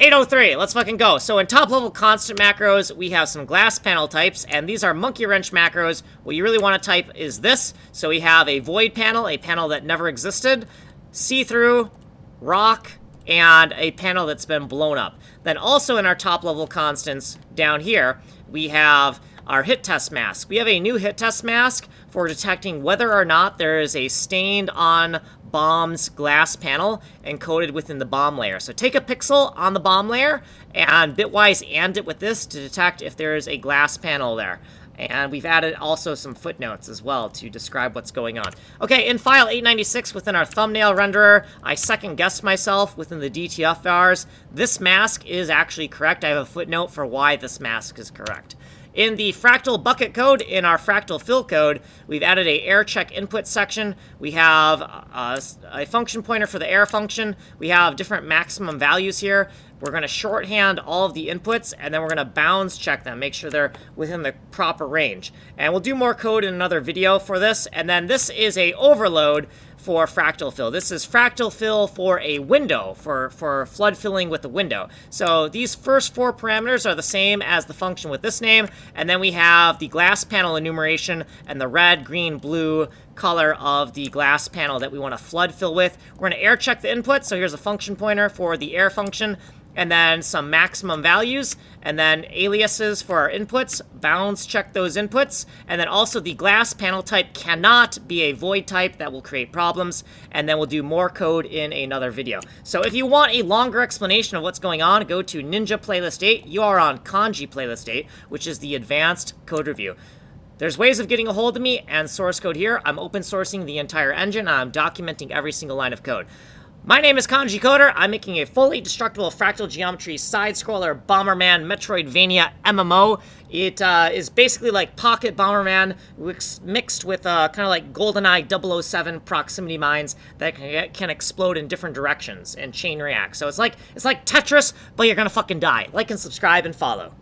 803, let's fucking go. So in top level constant macros, we have some glass panel types, and these are monkey wrench macros. What you really want to type is this. So we have a void panel, a panel that never existed, see-through, rock, and a panel that's been blown up. Then also in our top level constants down here, we have our hit test mask. We have a new hit test mask for detecting whether or not there is a stained on bomb's glass panel encoded within the bomb layer. So take a pixel on the bomb layer and bitwise and it with this to detect if there is a glass panel there. And we've added also some footnotes as well to describe what's going on. Okay, in file 896 within our thumbnail renderer, I second guessed myself within the DTF bars. This mask is actually correct. I have a footnote for why this mask is correct. In the fractal bucket code, in our fractal fill code, we've added a air check input section. We have a function pointer for the air function. We have different maximum values here. We're going to shorthand all of the inputs, and then we're going to bounds check them, make sure they're within the proper range. And we'll do more code in another video for this. And then this is a overload for fractal fill. This is fractal fill for a window, for flood filling with a window. So these first 4 parameters are the same as the function with this name, and then we have the glass panel enumeration and the red, green, blue color of the glass panel that we want to flood fill with. We're going to air check the input, so here's a function pointer for the air function, and then some maximum values, and then aliases for our inputs, bounds check those inputs, and then also the glass panel type cannot be a void type. That will create problems, and then we'll do more code in another video. So if you want a longer explanation of what's going on, go to Ninja Playlist 8. You are on Kanji Playlist 8, which is the advanced code review. There's ways of getting a hold of me and source code here. I'm open sourcing the entire engine, and I'm documenting every single line of code. My name is Kanji Coder. I'm making a fully destructible fractal geometry side-scroller Bomberman Metroidvania MMO. It is basically like Pocket Bomberman mixed with kind of like GoldenEye 007 proximity mines that can explode in different directions and chain react. So it's like Tetris, but you're gonna fucking die. Like and subscribe and follow.